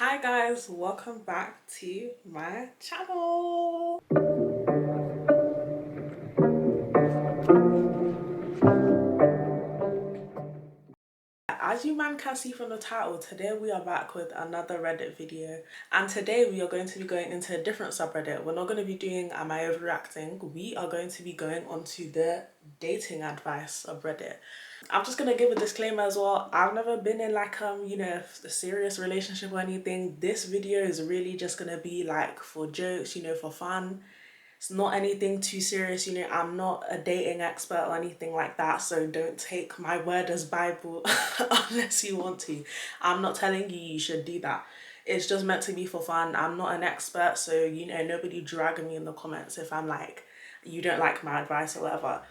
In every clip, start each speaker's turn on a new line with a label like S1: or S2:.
S1: Hi guys, welcome back to my channel. As you man can see from the title, today we are back with another Reddit video, and today we are going to be going into a different subreddit. We're not going to be doing am I overreacting, we are going to be going onto the dating advice subreddit. I'm just gonna give a disclaimer as well. I've never been in like a serious relationship or anything. This video is really just gonna be like for jokes, for fun. It's not anything too serious, I'm not a dating expert or anything like that, so don't take my word as Bible unless you want to. I'm not telling you you should do that. It's just meant to be for fun. I'm not an expert, so nobody dragging me in the comments if I'm like, you don't like my advice or whatever.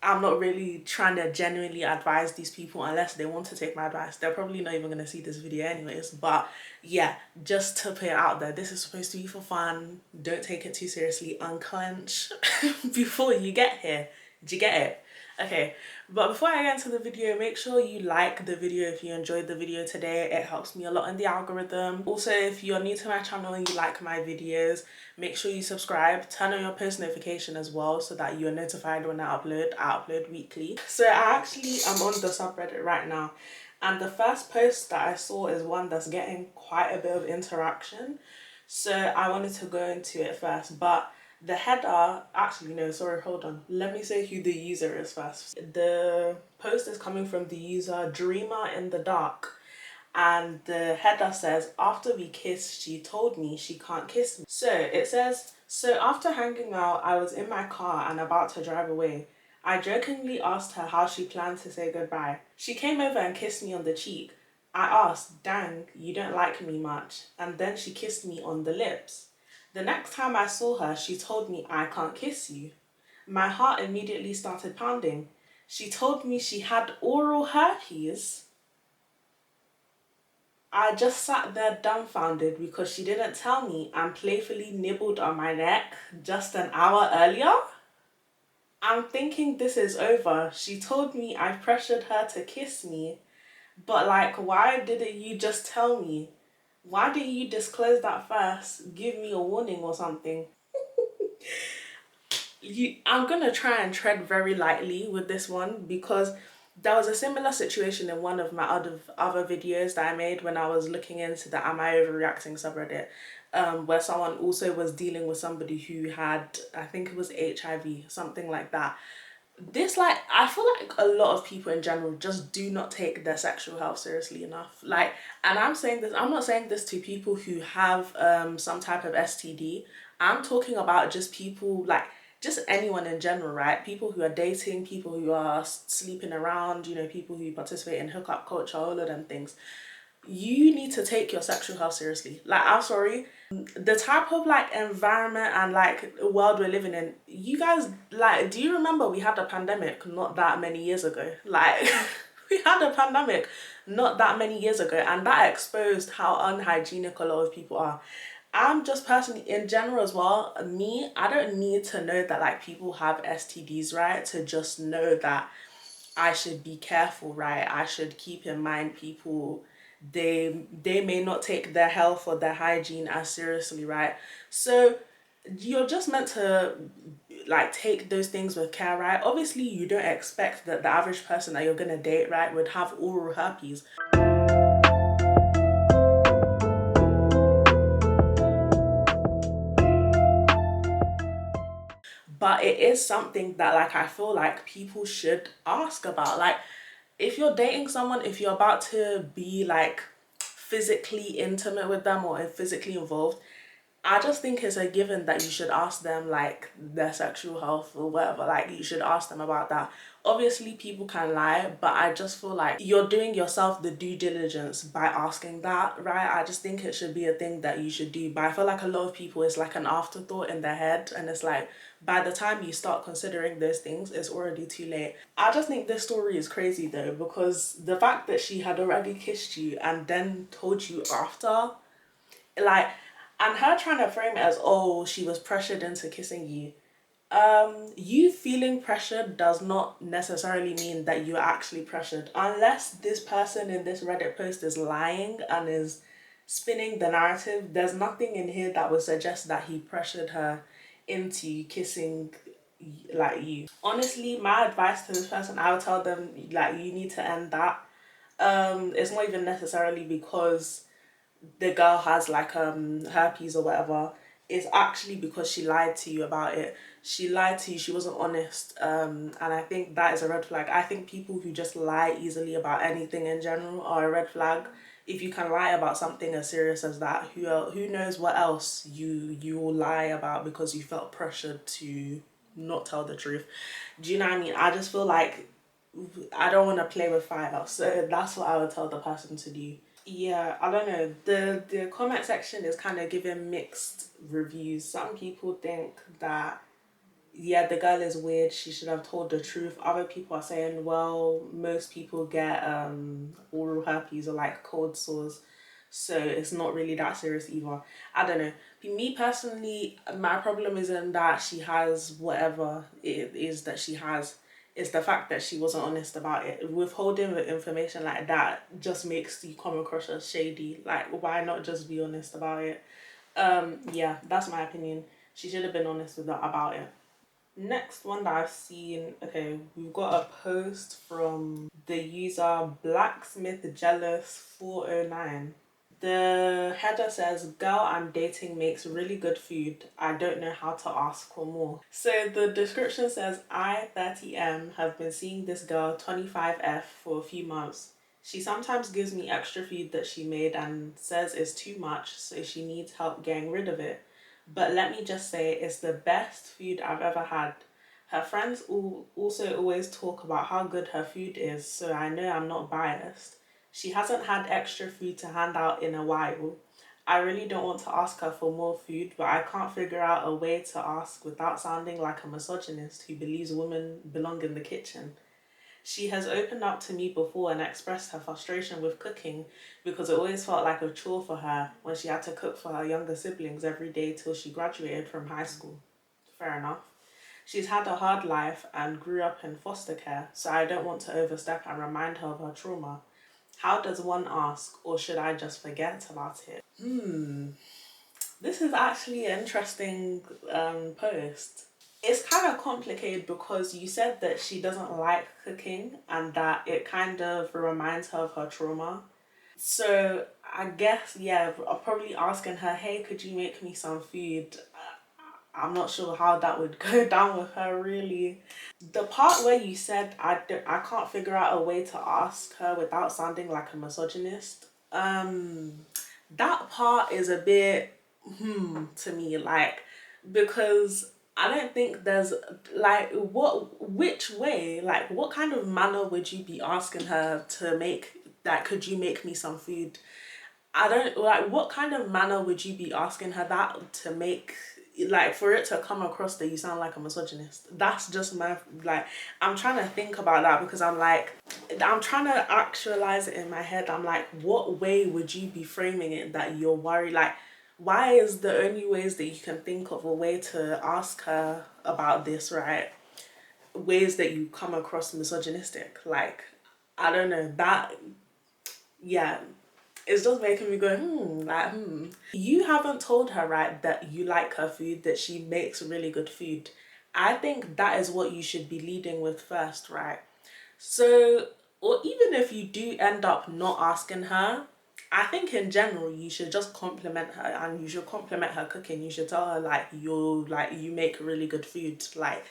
S1: I'm not really trying to genuinely advise these people unless they want to take my advice. They're probably not even going to see this video anyways. But yeah, just to put it out there, this is supposed to be for fun. Don't take it too seriously. Unclench before you get here. Did you get it? Okay, but before I get into the video, make sure you like the video if you enjoyed the video today. It helps me a lot in the algorithm. Also, if you're new to my channel and you like my videos, make sure you subscribe, turn on your post notification as well so that you are notified when I upload weekly. So I actually am on the subreddit right now, and the first post that I saw is one that's getting quite a bit of interaction. So I wanted to go into it first, but the header, actually no, sorry, hold on. Let me say who the user is first. The post is coming from the user Dreamer in the Dark. And the header says, after we kissed, she told me she can't kiss me. So it says, so after hanging out, I was in my car and about to drive away. I jokingly asked her how she planned to say goodbye. She came over and kissed me on the cheek. I asked, dang, you don't like me much. And then she kissed me on the lips. The next time I saw her, she told me I can't kiss you. My heart immediately started pounding. She told me she had oral herpes. I just sat there dumbfounded because she didn't tell me and playfully nibbled on my neck just an hour earlier. I'm thinking this is over. She told me I pressured her to kiss me, but like, why didn't you just tell me? Why didn't you disclose that first? Give me a warning or something. I'm gonna try and tread very lightly with this one because there was a similar situation in one of my other videos that I made when I was looking into the Am I Overreacting subreddit, where someone also was dealing with somebody who had, I think it was HIV, something like that. I feel like a lot of people in general just do not take their sexual health seriously enough. And I'm not saying this to people who have some type of STD. I'm talking about just people, like just anyone in general, right? People who are dating, people who are sleeping around, people who participate in hookup culture, all of them things. You need to take your sexual health seriously. Like, I'm sorry, the type of like environment and like world we're living in, you guys, like, do you remember we had a pandemic not that many years ago? Like we had a pandemic not that many years ago, and that exposed how unhygienic a lot of people are. I'm just personally, in general as well, I don't need to know that like people have STDs, right, to just know that I should be careful, right? I should keep in mind people, they may not take their health or their hygiene as seriously, right? So you're just meant to like take those things with care, right? Obviously you don't expect that the average person that you're gonna date, right, would have oral herpes. But it is something that like I feel like people should ask about. Like, if you're dating someone, if you're about to be like physically intimate with them or physically involved, I just think it's a given that you should ask them like their sexual health or whatever. Like, you should ask them about that. Obviously people can lie, but I just feel like you're doing yourself the due diligence by asking that, right? I just think it should be a thing that you should do. But I feel like a lot of people, it's like an afterthought in their head, and it's like by the time you start considering those things, it's already too late. I just think this story is crazy though, because the fact that she had already kissed you and then told you after, like, and her trying to frame it as, oh, she was pressured into kissing you. You feeling pressured does not necessarily mean that you're actually pressured, unless this person in this Reddit post is lying and is spinning the narrative. There's nothing in here that would suggest that he pressured her into kissing like you. Honestly, my advice to this person, I would tell them like you need to end that. It's not even necessarily because the girl has like herpes or whatever. It's actually because she lied to you about it. She lied to you, she wasn't honest, and I think that is a red flag. I think people who just lie easily about anything in general are a red flag. If you can lie about something as serious as that, who knows what else you will lie about because you felt pressured to not tell the truth. Do you know what I mean? I just feel like I don't want to play with fire, so that's what I would tell the person to do. Yeah, I don't know. The comment section is kind of giving mixed reviews. Some people think that yeah, the girl is weird, she should have told the truth. Other people are saying, well, most people get oral herpes or like cold sores, so it's not really that serious either. I don't know. Me personally, my problem isn't that she has whatever it is that she has. It's the fact that she wasn't honest about it. Withholding the information like that just makes you come across as shady. Like, why not just be honest about it? Yeah, that's my opinion. She should have been honest with that about it. Next one that I've seen, okay, we've got a post from the user Blacksmith Jealous 409. The header says, "Girl I'm dating makes really good food. I don't know how to ask for more." So the description says, "I, 30M, have been seeing this girl, 25F, for a few months. She sometimes gives me extra food that she made and says it's too much, so she needs help getting rid of it. But let me just say, it's the best food I've ever had. Her friends also always talk about how good her food is, so I know I'm not biased. She hasn't had extra food to hand out in a while. I really don't want to ask her for more food, but I can't figure out a way to ask without sounding like a misogynist who believes women belong in the kitchen. She has opened up to me before and expressed her frustration with cooking because it always felt like a chore for her when she had to cook for her younger siblings every day till she graduated from high school. Fair enough. She's had a hard life and grew up in foster care, so I don't want to overstep and remind her of her trauma. How does one ask, or should I just forget about it?" This is actually an interesting post. It's kind of complicated because you said that she doesn't like cooking and that it kind of reminds her of her trauma. So I guess, yeah, I'm probably asking her, hey, could you make me some food? I'm not sure how that would go down with her, really. The part where you said, I can't figure out a way to ask her without sounding like a misogynist, that part is a bit to me, like, because I don't think there's like which way, like what kind of manner would you be asking her to make, like, could you make me some food? I don't like, what kind of manner would you be asking her that to make, like, for it to come across that you sound like a misogynist? That's just my, like, I'm trying to think about that because I'm like, I'm trying to actualize it in my head. I'm like, what way would you be framing it that you're worried? Like, why is the only ways that you can think of a way to ask her about this, right? Ways that you come across misogynistic. Like, I don't know, that, yeah, it's just making me go, You haven't told her, right, that you like her food, that she makes really good food. I think that is what you should be leading with first, right? So, or even if you do end up not asking her, I think in general you should just compliment her and you should compliment her cooking. You should tell her like you make really good food. Like,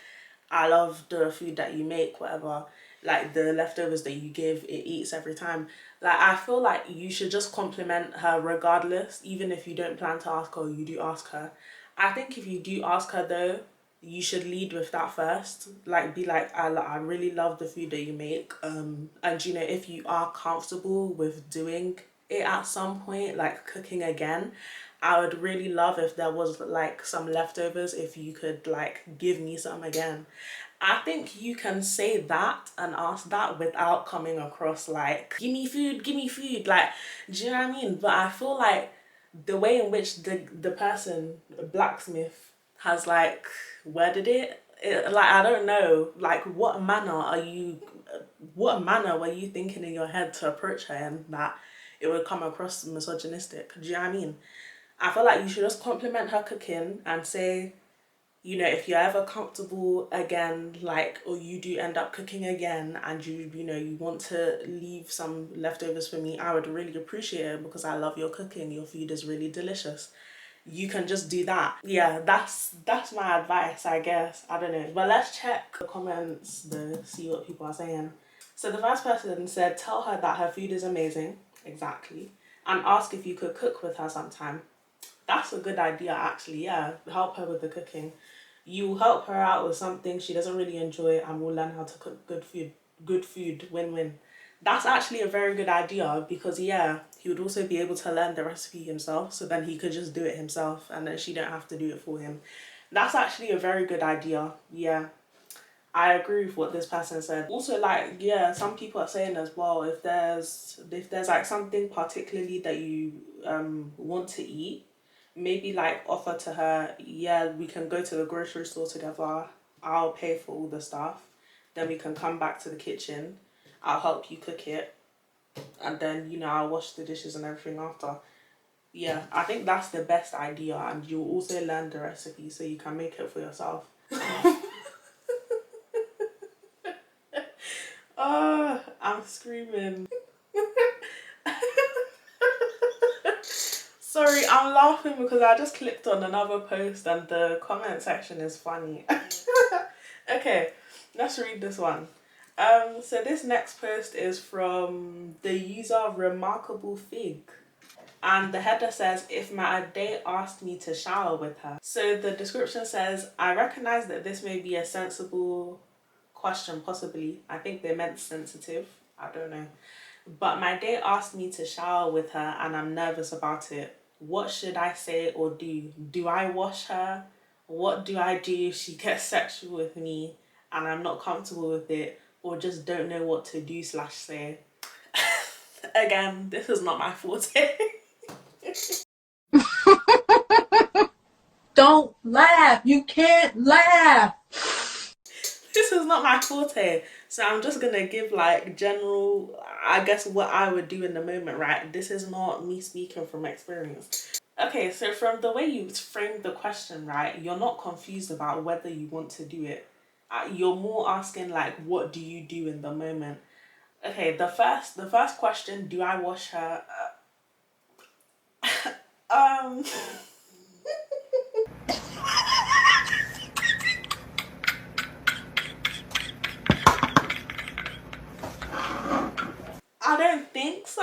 S1: I love the food that you make, whatever. Like the leftovers that you give, it eats every time. Like, I feel like you should just compliment her regardless, even if you don't plan to ask her or you do ask her. I think if you do ask her though, you should lead with that first. Like, be like, I really love the food that you make. And you know, if you are comfortable with doing it at some point, like cooking again, I would really love if there was like some leftovers, if you could like give me some again. I think you can say that and ask that without coming across like, give me food. Like, do you know what I mean? But I feel like the way in which the person, Blacksmith, has like worded it, like, I don't know, like what manner were you thinking in your head to approach her in that? it would come across misogynistic. Do you know what I mean? I feel like you should just compliment her cooking and say, you know, if you're ever comfortable again, like, or you do end up cooking again and you know, you want to leave some leftovers for me, I would really appreciate it because I love your cooking. Your food is really delicious. You can just do that. Yeah, that's my advice, I guess. I don't know. But let's check the comments though, see what people are saying. So the first person said, tell her that her food is amazing. Exactly. And ask if you could cook with her sometime. That's a good idea, actually. Yeah, help her with the cooking. You help her out with something she doesn't really enjoy and will learn how to cook good food. Good food, win-win. That's actually a very good idea because, yeah, he would also be able to learn the recipe himself, so then he could just do it himself and then she don't have to do it for him. That's actually a very good idea. Yeah, I agree with what this person said. Also, like, yeah, some people are saying as well, if there's like something particularly that you want to eat, maybe like offer to her, yeah, we can go to the grocery store together. I'll pay for all the stuff. Then we can come back to the kitchen. I'll help you cook it. And then, you know, I'll wash the dishes and everything after. Yeah, I think that's the best idea. And you'll also learn the recipe so you can make it for yourself. Oh, I'm screaming. Sorry, I'm laughing because I just clicked on another post and the comment section is funny. Okay, let's read this one. So this next post is from the user Remarkable Fig. And the header says, if my date asked me to shower with her. So the description says, I recognize that this may be a sensible question, possibly. I think they meant sensitive. I don't know. But my date asked me to shower with her and I'm nervous about it. What should I say or do? Do I wash her? What do I do if she gets sexual with me and I'm not comfortable with it or just don't know what to do / say? Again, this is not my forte.
S2: Don't laugh. You can't laugh.
S1: This is not my forte. So I'm just gonna give like general, I guess, what I would do in the moment, right? This is not me speaking from experience. Okay, so from the way you framed the question, right, you're not confused about whether you want to do it. You're more asking like, what do you do in the moment? Okay, the first question, do I wash her? Um, I don't think so.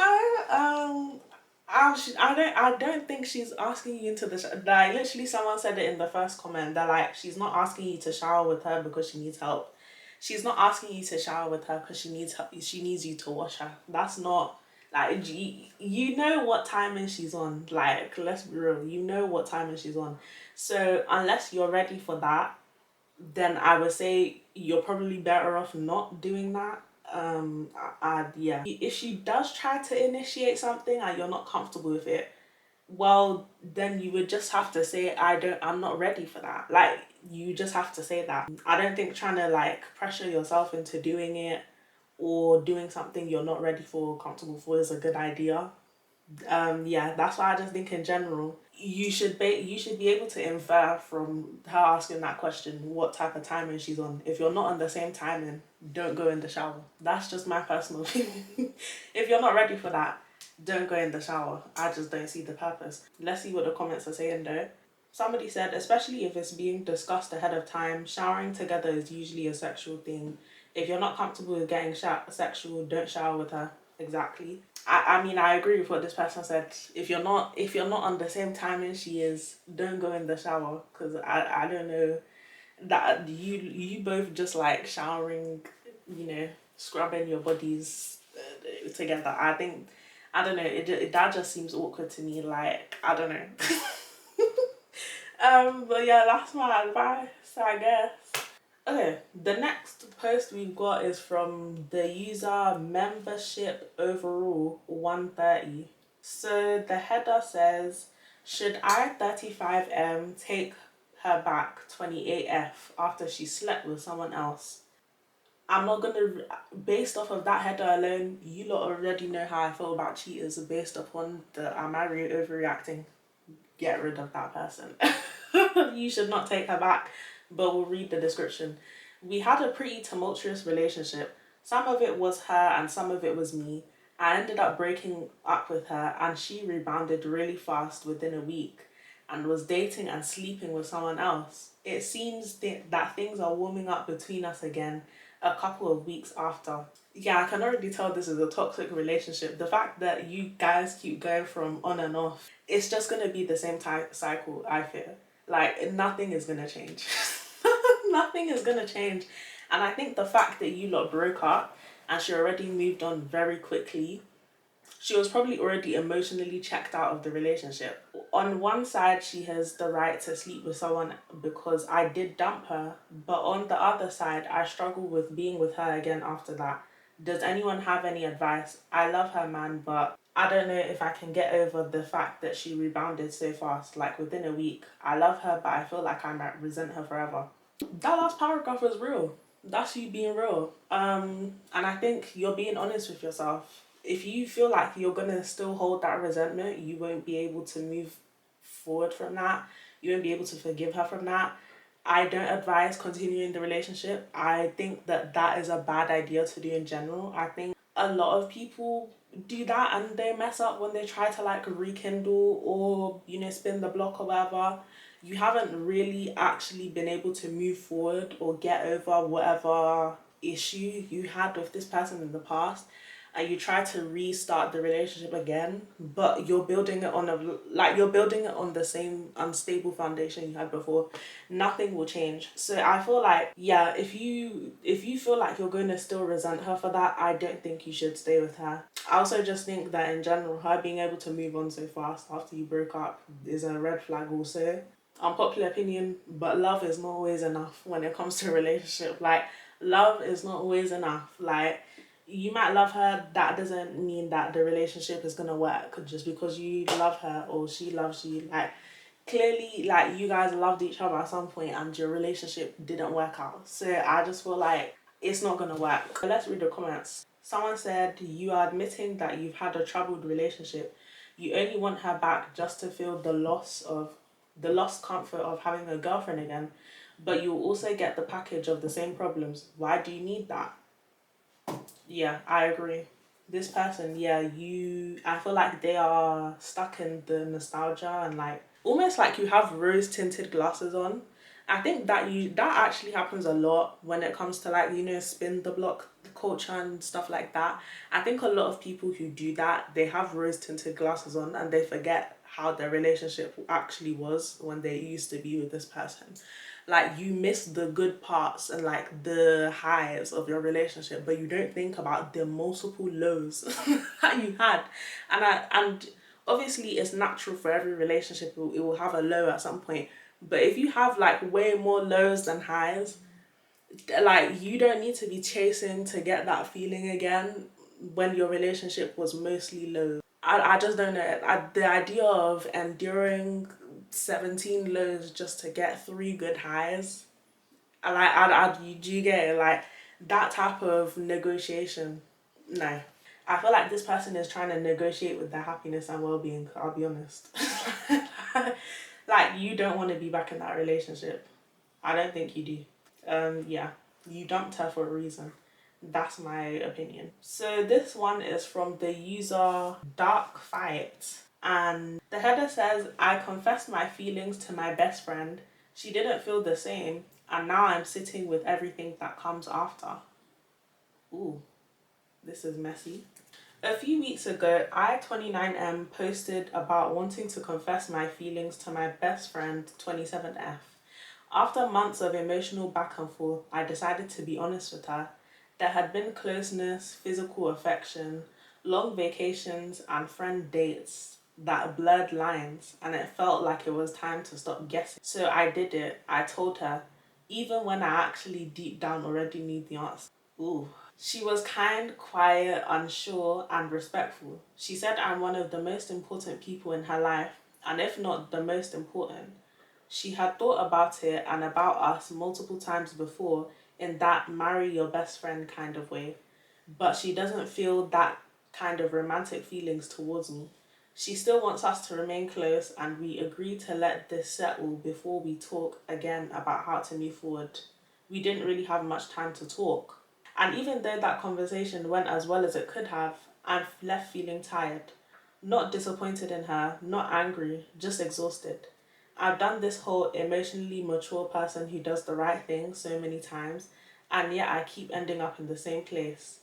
S1: I don't think she's asking you into the like literally someone said it in the first comment that like she's not asking you to shower with her because she needs help. She's not asking you to shower with her because she needs help. She needs you to wash her. That's not like you know what timing she's on. Like, let's be real. You know what timing she's on. So unless you're ready for that, then I would say you're probably better off not doing that. Yeah. If she does try to initiate something and you're not comfortable with it, well, then you would just have to say, I'm not ready for that. Like, you just have to say that. I don't think trying to like pressure yourself into doing it or doing something you're not ready for or comfortable for is a good idea. Yeah, that's why I just think in general you should be able to infer from her asking that question what type of timing she's on. If you're not on the same timing, don't go in the shower. That's just my personal opinion. If you're not ready for that, don't go in the shower. I just don't see the purpose. Let's see what the comments are saying though. Somebody said, especially if it's being discussed ahead of time, showering together is usually a sexual thing. If you're not comfortable with getting sexual, don't shower with her. Exactly. I mean, I agree with what this person said. If you're not on the same timing she is, don't go in the shower because I don't know that you both just like showering, you know, scrubbing your bodies together. I don't know. That just seems awkward to me. Like, I don't know. But yeah, that's my advice, I guess. Okay, the next post we've got is from the user membership overall 130. So the header says, should I 35M take her back 28F after she slept with someone else? I'm not gonna, based off of that header alone, you lot already know how I feel about cheaters based upon the am I overreacting? Get rid of that person. You should not take her back, but we'll read the description. We had a pretty tumultuous relationship. Some of it was her and some of it was me. I ended up breaking up with her and she rebounded really fast within a week and was dating and sleeping with someone else. It seems that things are warming up between us again a couple of weeks after. Yeah, I can already tell this is a toxic relationship. The fact that you guys keep going from on and off, it's just gonna be the same type cycle, I fear. Like, nothing is gonna change. Nothing is gonna change. And I think the fact that you lot broke up and she already moved on very quickly, she was probably already emotionally checked out of the relationship. On one side, she has the right to sleep with someone because I did dump her, but on the other side, I struggle with being with her again after that. Does anyone have any advice? I love her, man, but I don't know if I can get over the fact that she rebounded so fast, like within a week. I love her, but I feel like I might resent her forever. That last paragraph was real. That's you being real. And I think you're being honest with yourself. If you feel like you're gonna still hold that resentment, you won't be able to move forward from that. You won't be able to forgive her from that. I don't advise continuing the relationship. I think that that is a bad idea to do in general. I think a lot of people do that and they mess up when they try to like rekindle or, you know, spin the block or whatever. You haven't really actually been able to move forward or get over whatever issue you had with this person in the past, and you try to restart the relationship again, but you're building it on you're building it on the same unstable foundation you had before. Nothing will change. So I feel like, yeah, if you feel like you're going to still resent her for that, I don't think you should stay with her. I also just think that in general, her being able to move on so fast after you broke up is a red flag also. Unpopular opinion, but love is not always enough when it comes to a relationship. Like, love is not always enough. Like, you might love her, that doesn't mean that the relationship is gonna work just because you love her or she loves you. Like, clearly, like, you guys loved each other at some point and your relationship didn't work out. So I just feel like it's not gonna work. Let's read the comments. Someone said, you are admitting that you've had a troubled relationship. You only want her back just to feel the lost comfort of having a girlfriend again, but you'll also get the package of the same problems. Why do you need that? Yeah, I agree. This person, yeah, I feel like they are stuck in the nostalgia and like almost like you have rose tinted glasses on. I think that actually happens a lot when it comes to like, you know, spin the block culture and stuff like that. I think a lot of people who do that, they have rose tinted glasses on and they forget how their relationship actually was when they used to be with this person. Like, you miss the good parts and like the highs of your relationship, but you don't think about the multiple lows that you had. And obviously it's natural for every relationship, it will have a low at some point, but if you have like way more lows than highs, like, you don't need to be chasing to get that feeling again when your relationship was mostly low. I just don't know. The idea of enduring 17 lows just to get 3 good highs, do you get it? Like, that type of negotiation, no. I feel like this person is trying to negotiate with their happiness and well-being, I'll be honest. Like, you don't want to be back in that relationship. I don't think you do. Yeah, you dumped her for a reason. That's my opinion. So this one is from the user Dark Fight. And the header says, I confessed my feelings to my best friend. She didn't feel the same. And now I'm sitting with everything that comes after. Ooh, this is messy. A few weeks ago, I29M posted about wanting to confess my feelings to my best friend, 27F. After months of emotional back and forth, I decided to be honest with her. There had been closeness, physical affection, long vacations, and friend dates that blurred lines, and it felt like it was time to stop guessing. So I did it. I told her, even when I actually deep down already knew the answer. Ooh. She was kind, quiet, unsure, and respectful. She said I'm one of the most important people in her life, and if not the most important. She had thought about it and about us multiple times before, in that marry your best friend kind of way, but she doesn't feel that kind of romantic feelings towards me. She still wants us to remain close, and we agree to let this settle before we talk again about how to move forward. We didn't really have much time to talk. And even though that conversation went as well as it could have, I'm left feeling tired. Not disappointed in her, not angry, just exhausted. I've done this whole emotionally mature person who does the right thing so many times, and yet I keep ending up in the same place.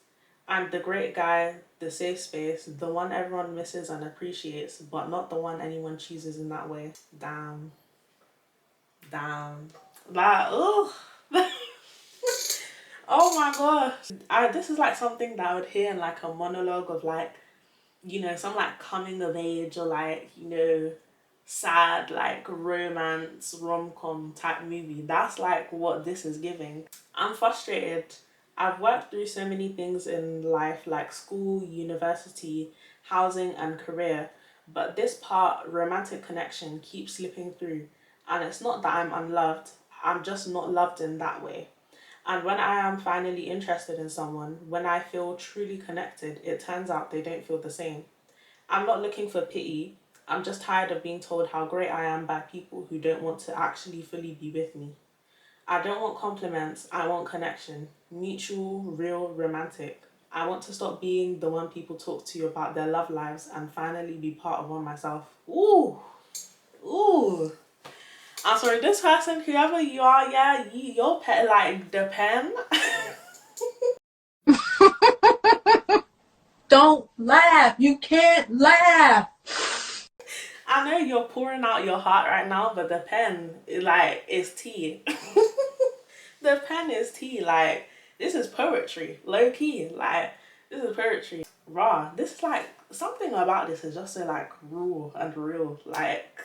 S1: I'm the great guy, the safe space, the one everyone misses and appreciates, but not the one anyone chooses in that way. Damn. Damn. Like, oh. Oh my gosh. This is like something that I would hear in like a monologue of like, some like coming of age or like, sad like romance rom-com type movie. That's like what this is giving. I'm frustrated. I've worked through so many things in life like school, university, housing and career, but this part, romantic connection, keeps slipping through. And it's not that I'm unloved, I'm just not loved in that way. And when I am finally interested in someone, when I feel truly connected, it turns out they don't feel the same. I'm not looking for pity. I'm just tired of being told how great I am by people who don't want to actually fully be with me. I don't want compliments, I want connection. Mutual, real, romantic. I want to stop being the one people talk to about their love lives and finally be part of one myself. Ooh, ooh. I'm sorry, this person, whoever you are, yeah, your pet, like, the pen.
S2: Don't laugh. You can't laugh.
S1: I know you're pouring out your heart right now, but the pen, like, is tea. The pen is tea. Like, this is poetry. Low key. Like, this is poetry. Raw. This is like, something about this is just so, like, raw and real. Like,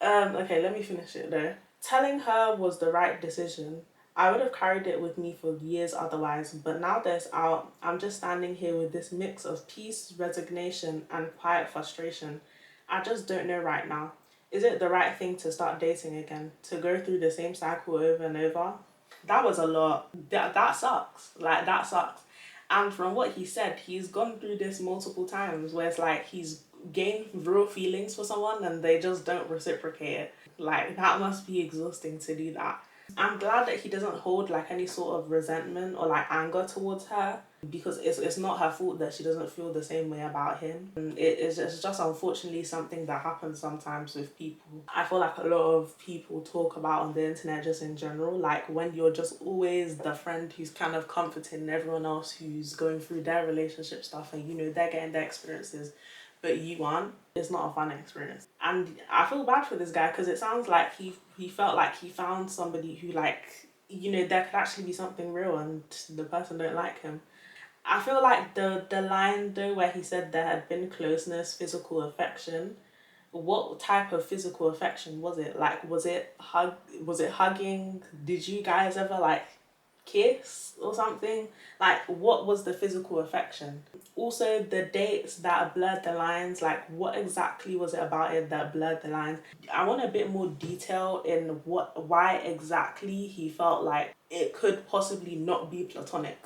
S1: okay, let me finish it though. Telling her was the right decision. I would have carried it with me for years otherwise, but now that it's out, I'm just standing here with this mix of peace, resignation, and quiet frustration. I just don't know right now. Is it the right thing to start dating again? To go through the same cycle over and over? That was a lot. That sucks. Like, that sucks. And from what he said, he's gone through this multiple times where it's like he's gained real feelings for someone and they just don't reciprocate it. Like, that must be exhausting to do that. I'm glad that he doesn't hold like any sort of resentment or like anger towards her, because it's not her fault that she doesn't feel the same way about him. And it's just unfortunately something that happens sometimes with people. I feel like a lot of people talk about on the internet just in general, like when you're just always the friend who's kind of comforting everyone else who's going through their relationship stuff, and they're getting their experiences but you aren't. It's not a fun experience. And I feel bad for this guy because it sounds like he felt like he found somebody who, like, there could actually be something real and the person don't like him. I feel like the line though where he said there had been closeness, physical affection, what type of physical affection was it? Like, was it hugging? Did you guys ever like kiss or something? Like, what was the physical affection? Also, the dates that blurred the lines, like what exactly was it about it that blurred the lines? I want a bit more detail in why exactly he felt like it could possibly not be platonic.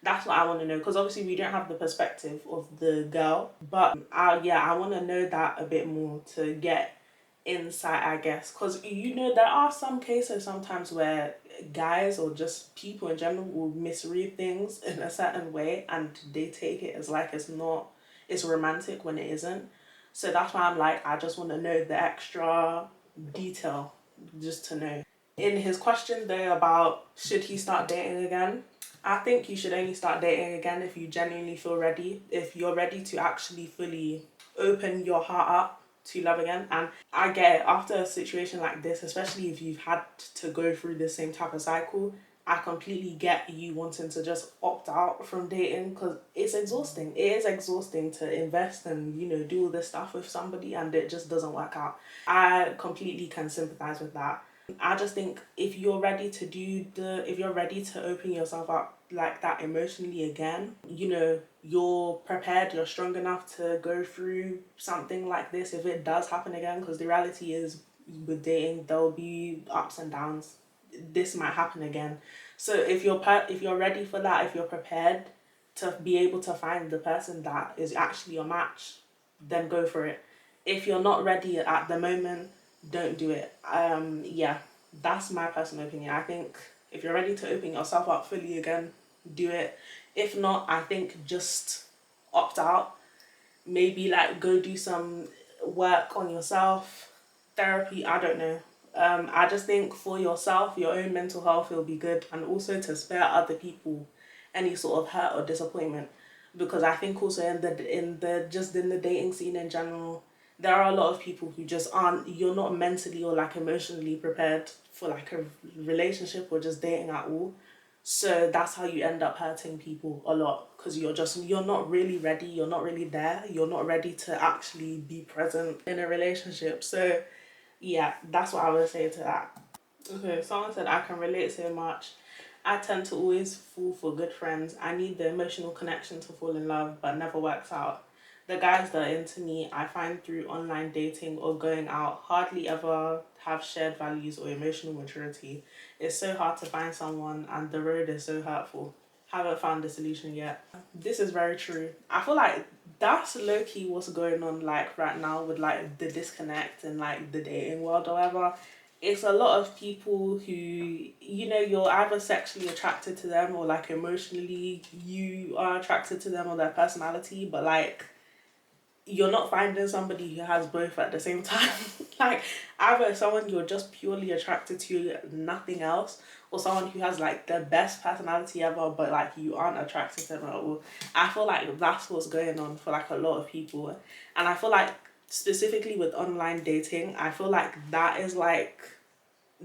S1: That's what I want to know, because obviously we don't have the perspective of the girl, but I want to know that a bit more to get insight, I guess, because there are some cases sometimes where guys or just people in general will misread things in a certain way and they take it as like it's romantic when it isn't. So that's why I'm like, I just want to know the extra detail just to know. In his question though about should he start dating again, I think you should only start dating again if you genuinely feel ready, if you're ready to actually fully open your heart up to love again. And I get it, after a situation like this, especially if you've had to go through the same type of cycle, I completely get you wanting to just opt out from dating because it's exhausting. It is exhausting to invest and, do all this stuff with somebody and it just doesn't work out. I completely can sympathize with that. I just think if you're ready to if you're ready to open yourself up like that emotionally again, you're prepared, you're strong enough to go through something like this if it does happen again, because the reality is with dating, there'll be ups and downs. this might happen again. So if you're ready for that, if you're prepared to be able to find the person that is actually your match, then go for it. If you're not ready at the moment, don't do it. Yeah, that's my personal opinion. I think if you're ready to open yourself up fully again, do it. If not, I think just opt out. Maybe like go do some work on yourself, therapy, I don't know. I just think for yourself, your own mental health will be good, and also to spare other people any sort of hurt or disappointment. Because I think also in the dating scene in general, there are a lot of people who just aren't, you're not mentally or like emotionally prepared for like a relationship or just dating at all. So that's how you end up hurting people a lot, because you're not really ready, you're not really there, you're not ready to actually be present in a relationship. So yeah, that's what I would say to that. Okay, someone said I can relate so much. I tend to always fall for good friends. I need the emotional connection to fall in love, but never works out. The guys that are into me, I find through online dating or going out, hardly ever have shared values or emotional maturity. It's so hard to find someone, and the road is so hurtful. Haven't found the solution yet. This is very true. I feel like that's low key what's going on like right now with like the disconnect and like the dating world or whatever. It's a lot of people who, you know, you're either sexually attracted to them or like emotionally you are attracted to them or their personality, but like you're not finding somebody who has both at the same time. Like either someone you're just purely attracted to, nothing else, or someone who has like the best personality ever, but like you aren't attracted to them at all. I feel like that's what's going on for like a lot of people, and I feel like specifically with online dating, I feel like that is like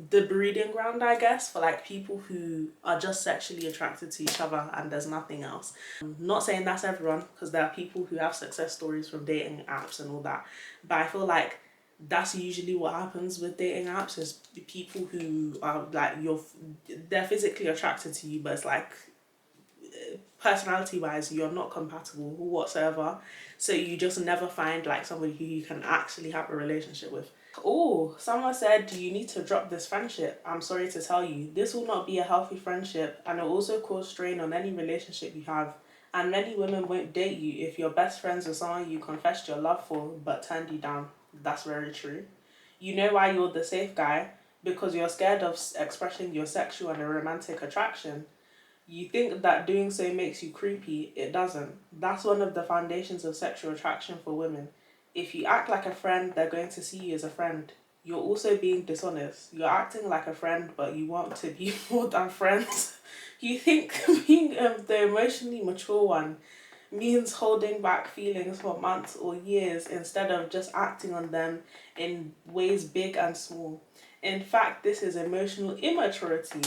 S1: the breeding ground, I guess, for like people who are just sexually attracted to each other and there's nothing else. I'm not saying that's everyone, because there are people who have success stories from dating apps and all that, but I feel like that's usually what happens with dating apps is people who are like they're physically attracted to you, but it's like personality wise you're not compatible whatsoever, so you just never find like somebody who you can actually have a relationship with. Oh, someone said, do you need to drop this friendship? I'm sorry to tell you, this will not be a healthy friendship, and it will also cause strain on any relationship you have. And many women won't date you if you're best friends with someone you confessed your love for but turned you down. That's very true. You know why you're the safe guy? Because you're scared of expressing your sexual and romantic attraction. You think that doing so makes you creepy. It doesn't. That's one of the foundations of sexual attraction for women. If you act like a friend, they're going to see you as a friend. You're also being dishonest. You're acting like a friend, but you want to be more than friends. You think being the emotionally mature one means holding back feelings for months or years instead of just acting on them in ways big and small. In fact, this is emotional immaturity.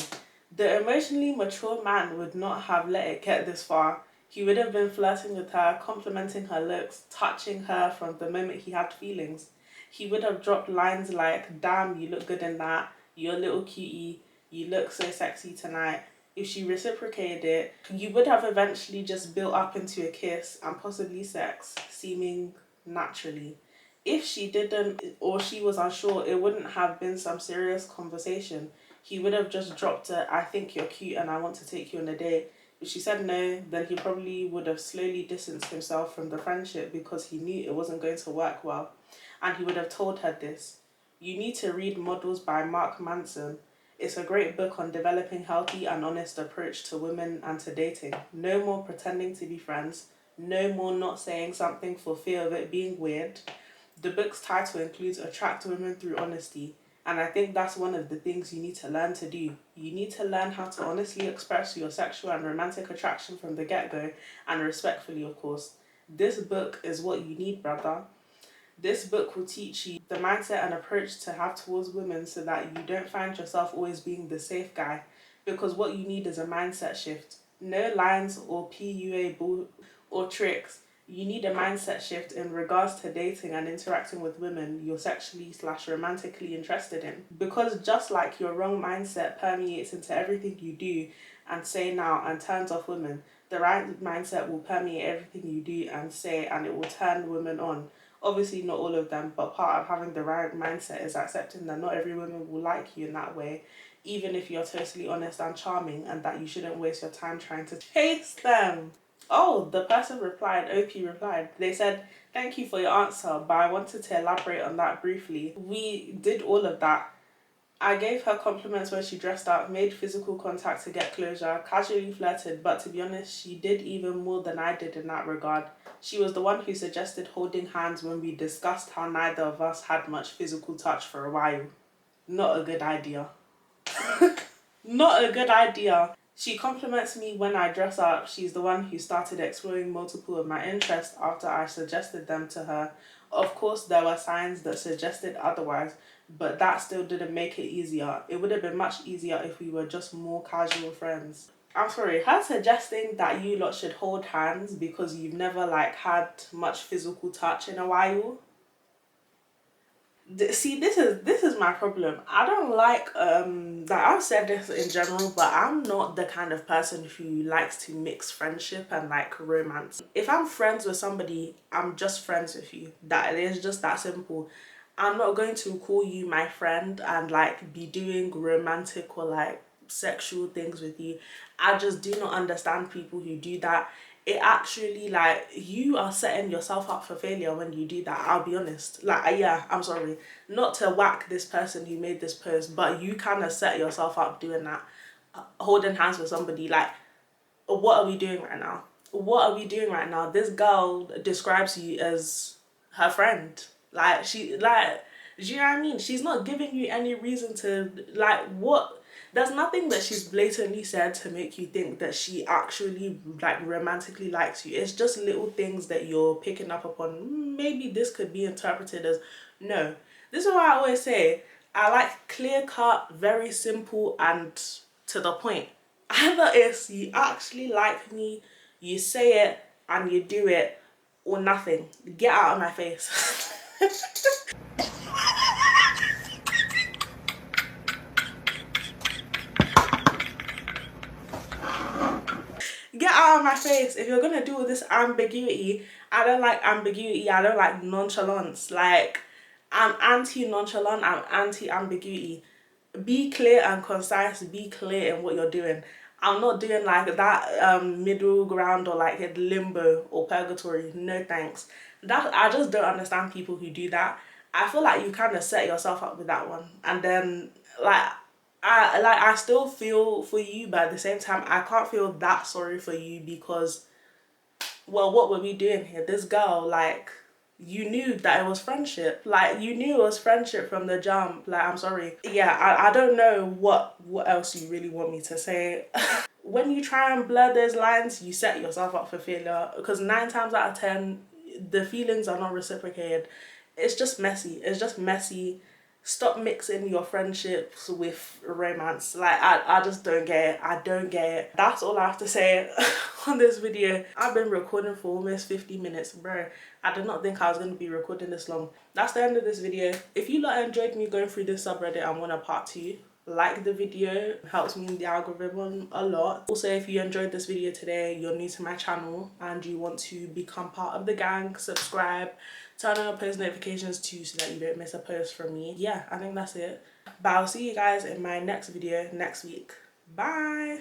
S1: The emotionally mature man would not have let it get this far. He would have been flirting with her, complimenting her looks, touching her from the moment he had feelings. He would have dropped lines like, damn, you look good in that, you're a little cutie, you look so sexy tonight. If she reciprocated it, you would have eventually just built up into a kiss and possibly sex, seeming naturally. If she didn't or she was unsure, it wouldn't have been some serious conversation. He would have just dropped it, I think you're cute and I want to take you on a date. If she said no, then he probably would have slowly distanced himself from the friendship because he knew it wasn't going to work well. And he would have told her this. You need to read Models by Mark Manson. It's a great book on developing healthy and honest approach to women and to dating. No more pretending to be friends. No more not saying something for fear of it being weird. The book's title includes Attract Women Through Honesty, and I think that's one of the things you need to learn to do. You need to learn how to honestly express your sexual and romantic attraction from the get-go, and respectfully, of course. This book is what you need, brother. This book will teach you the mindset and approach to have towards women so that you don't find yourself always being the safe guy. Because what you need is a mindset shift. No lines or PUA bull or tricks. You need a mindset shift in regards to dating and interacting with women you're sexually slash romantically interested in. Because just like your wrong mindset permeates into everything you do and say now and turns off women, the right mindset will permeate everything you do and say, and it will turn women on. Obviously not all of them, but part of having the right mindset is accepting that not every woman will like you in that way, even if you're totally honest and charming, and that you shouldn't waste your time trying to chase them. Oh, the person replied, OP replied. They said, thank you for your answer, but I wanted to elaborate on that briefly. We did all of that. I gave her compliments when she dressed up, made physical contact to get closure, casually flirted, but to be honest, she did even more than I did in that regard. She was the one who suggested holding hands when we discussed how neither of us had much physical touch for a while. Not a good idea. Not a good idea. She compliments me when I dress up. She's the one who started exploring multiple of my interests after I suggested them to her. Of course, there were signs that suggested otherwise, but that still didn't make it easier. It would have been much easier if we were just more casual friends. I'm sorry, her suggesting that you lot should hold hands because you've never like had much physical touch in a while. See, this is my problem. I don't like I've said this in general, but I'm not the kind of person who likes to mix friendship and like romance. If I'm friends with somebody, I'm just friends with you. That is just that simple. I'm not going to call you my friend and like be doing romantic or like sexual things with you. I just do not understand people who do that. It actually, like, you are setting yourself up for failure when you do that. I'll be honest. Like, yeah, I'm sorry, not to whack this person who made this post, but you kind of set yourself up doing that. Holding hands with somebody, like, what are we doing right now? What are we doing right now? This girl describes you as her friend. Like, do you know what I mean? She's not giving you any reason to, like, what? There's nothing that she's blatantly said to make you think that she actually like romantically likes you. It's just little things that you're picking up upon. Maybe this could be interpreted as no. This is why I always say I like clear cut, very simple and to the point. Either it's you actually like me, you say it and you do it, or nothing. Get out of my face. Get out of my face. If you're gonna do all this ambiguity, I don't like ambiguity. I don't like nonchalance. Like, I'm anti-nonchalant. I'm anti-ambiguity. Be clear and concise. Be clear in what you're doing. I'm not doing like that middle ground or like a limbo or purgatory. No thanks. That I just don't understand people who do that. I feel like you kind of set yourself up with that one, and then like I still feel for you, but at the same time I can't feel that sorry for you because, well, what were we doing here? This girl, like, you knew that it was friendship. Like, you knew it was friendship from the jump. Like, I'm sorry. Yeah, I don't know what else you really want me to say. When you try and blur those lines, you set yourself up for failure because 9 times out of 10 the feelings are not reciprocated. It's just messy. It's just messy. Stop mixing your friendships with romance. Like, I just don't get it. I don't get it. That's all I have to say on this video. I've been recording for almost 50 minutes, bro. I did not think I was going to be recording this long. That's the end of this video. If you lot enjoyed me going through this subreddit and want a part 2, like the video. It helps me in the algorithm a lot. Also, if you enjoyed this video today, you're new to my channel and you want to become part of the gang, subscribe, turn on post notifications too so that you don't miss a post from me. Yeah, I think that's it. But I'll see you guys in my next video next week. Bye.